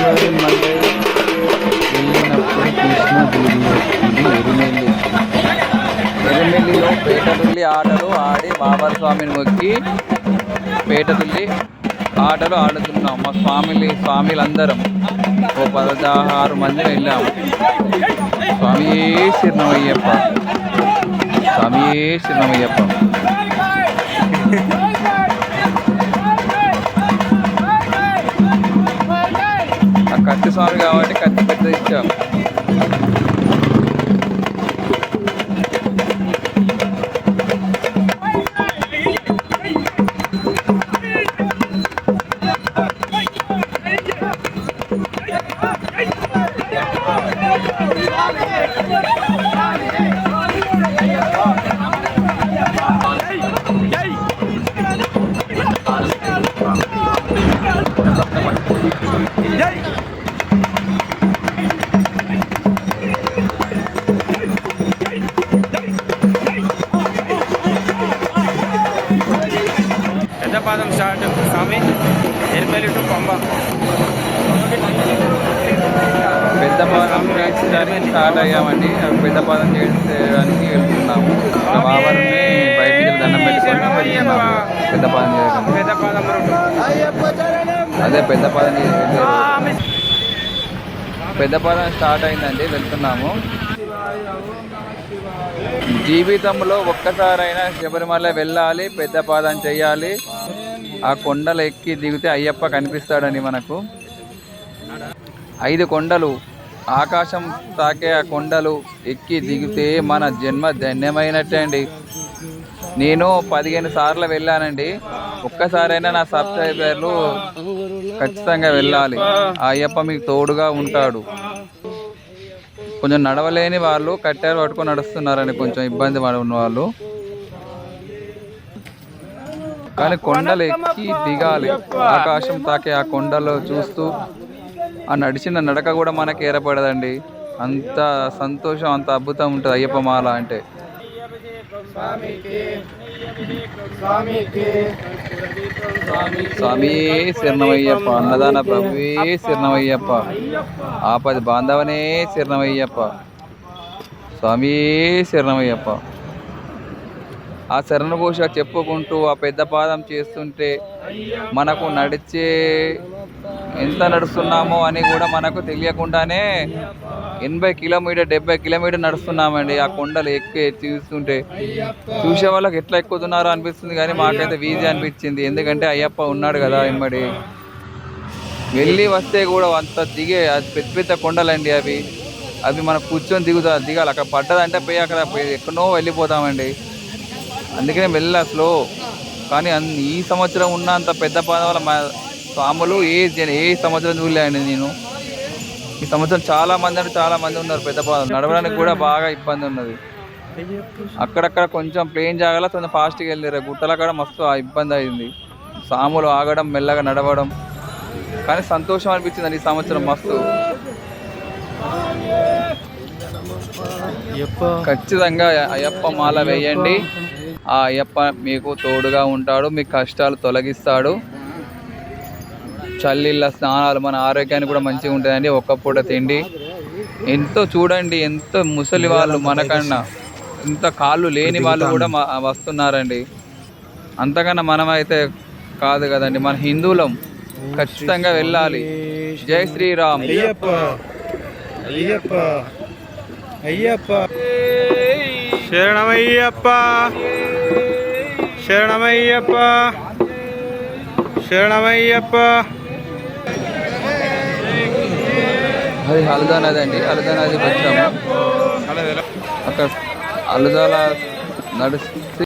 ఫిబ్రవరి Monday వెళ్ళినప్పుడు తీసిన video. ఇది ఎరిమెల్లిలో పేటతుల్లి ఆటలు ఆడి బాబారి స్వామిని మొక్కి పేటతుల్లి ఆటలు ఆడుతున్నాం. మా స్వామిలందరం ఓ 16 మంది వెళ్ళాము. స్వామి శరణమయ్యప్ప, స్వామి శరణమయ్యప్ప. ఆ కత్తి స్వామి కాబట్టి కత్తి పెద్ద ఇచ్చాం. పెద్దపాదం స్టార్ట్ స్వామి ఎరిపల్లి టు పంబ. పెద్దపాదం చేయడానికి స్టార్ట్ అయ్యామండి. పెద్దపాదం చేయడానికి వెళ్తున్నాము. బాబాని బయటికి దండం పెట్టుకొని పెద్దపాదం చేయడం. అదే పెద్దపాదం స్టార్ట్ అయిందండి, వెళ్తున్నాము. జీవితంలో ఒక్కసారైనా శబరిమల వెళ్ళాలి, పెద్దపాదం చేయాలి. ఆ కొండలు ఎక్కి దిగితే అయ్యప్ప కనిపిస్తాడని మనకు. 5 కొండలు, ఆకాశం తాకే ఆ కొండలు ఎక్కి దిగితే మన జన్మ ధన్యమైనట్టే అండి. నేను 15 సార్లు వెళ్ళానండి. ఒక్కసారైనా నా సబ్స్క్రైబర్లు ఖచ్చితంగా వెళ్ళాలి. ఆ అయ్యప్ప మీకు తోడుగా ఉంటాడు. కొంచెం నడవలేని వాళ్ళు కట్టెలు పట్టుకొని నడుస్తున్నారండి, కొంచెం ఇబ్బంది పడి ఉన్న వాళ్ళు. కానీ కొండలు ఎక్కి దిగాలి, ఆకాశం తాకే ఆ కొండలు చూస్తూ ఆ నడిచిన నడక కూడా మనకి ఏర్పడదండి. అంత సంతోషం, అంత అద్భుతం ఉంటుంది అయ్యప్ప మాల అంటే. స్వామి శరణమయ్యప్ప, అన్నదాన ప్రభువే శరణమయ్యప్ప, ఆపది బాంధవనే శరణమయ్యప్ప, స్వామి శరణమయ్యప్ప. ఆ శరణఘోష చెప్పుకుంటూ ఆ పెద్ద పాదం చేస్తుంటే మనకు నడిచే ఎంత నడుస్తున్నామో అని కూడా మనకు తెలియకుండానే 80 కిలోమీటర్ 70 కిలోమీటర్ నడుస్తున్నామండి. ఆ కొండలు ఎక్కి చూస్తుంటే చూసే వాళ్ళకి ఎట్లా ఎక్కుతున్నారో అనిపిస్తుంది, కానీ మాకైతే ఈజీ అనిపించింది. ఎందుకంటే అయ్యప్ప ఉన్నాడు కదా ఇమ్మడి. వెళ్ళి వస్తే కూడా అంత దిగే పెద్ద పెద్ద కొండలండి అవి. మనం కూర్చొని దిగాలి. అక్కడ పడ్డదంటే పోయి అక్కడ ఎక్కడో వెళ్ళిపోతామండి. అందుకనే వెళ్ళా స్లో. కానీ ఈ సంవత్సరం ఉన్నంత పెద్ద పాదం వల్ల మా స్వాములు ఏ సంవత్సరం చూడలేండి నేను. ఈ సంవత్సరం చాలా మంది ఉన్నారు పెద్ద పాదం. నడవడానికి కూడా బాగా ఇబ్బంది ఉన్నది. అక్కడక్కడ కొంచెం ప్లేన్ జాగాలో కొంచెం ఫాస్ట్గా వెళ్ళారు. గుట్టల కాడ మస్తు ఇబ్బంది అయింది. స్వాములు ఆగడం, మెల్లగా నడవడం. కానీ సంతోషం అనిపించింది ఈ సంవత్సరం మస్తు. ఖచ్చితంగా అయ్యప్ప మాల వేయండి. ఆ అయ్యప్ప మీకు తోడుగా ఉంటాడు, మీ కష్టాలు తొలగిస్తాడు. చల్లీళ్ళ స్నానాలు మన ఆరోగ్యానికి కూడా మంచిగా ఉంటుందండి. ఒక్క పూట తిండి. ఎంతో చూడండి, ఎంతో ముసలి వాళ్ళు మనకన్నా ఇంత కాళ్ళు లేని వాళ్ళు కూడా వస్తున్నారండి. అంతకన్నా మనమైతే కాదు కదండి, మన హిందువులం. ఖచ్చితంగా వెళ్ళాలి. జై శ్రీరామ్. శరణమయ్యప్ప, శరణమయ్యప్ప, శరణమయ్యప్ప. అది హల్దా నది అండి. హల్దా నదికి వచ్చాము. అక్కడ హల్దాల నడిస్తే